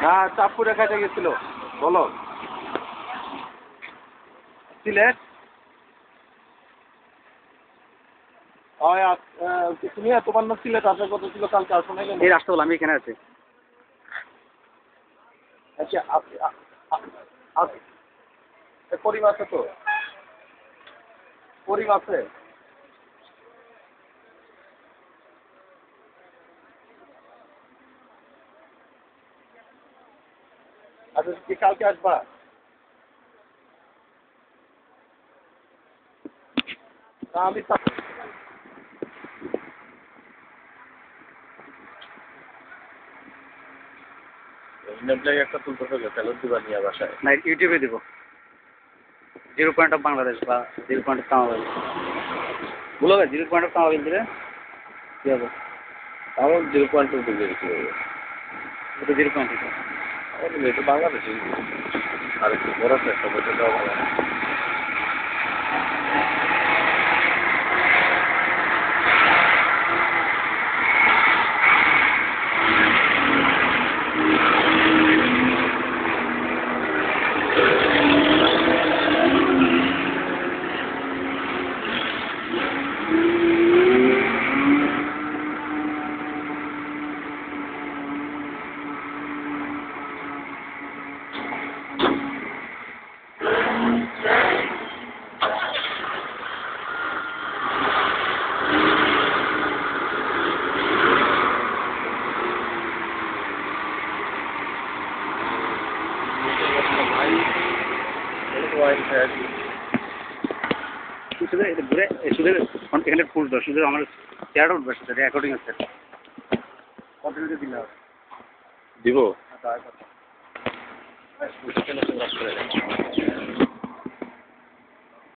হ্যাঁ চাঁদপুরে খাইতে গেছিল। বলো সিলেট। তুমি তোমার না সিলেট আসার কথা ছিল, কালকে আসো না কেন? এই রাস্তা বলো, আমি এখানে আছি। আচ্ছা করিম আছে তো, করিম আছে। আচ্ছা কি কালকে আসবা? আমি একটা তুলতে হবে, তাহলে দিবা নিয়ে বাসায় না ইউটিউবে দিব, 0 পয়েন্ট অফ বাংলাদেশ বা 0 পয়েন্ট অফ কামাবিল। বলো ভাই 0 পয়েন্ট অফ কামাবিল দিলে কী হবে? আমার 0.2 ডিগ্রি কি হবে? ওটা 0 পয়েন্ট দিতে। আমাদের এটা বাংলাদেশে আর একটু বড় একটা বছর দেওয়া ভালো। শুধু এটা ঘুরে শুধু এখানে ফুল দাও, শুধু আমার চেয়ারটা উঠবে, সেটা রেকর্ডিং আছে, কন্টিনিউতে দিলে হবে। দিব। আচ্ছা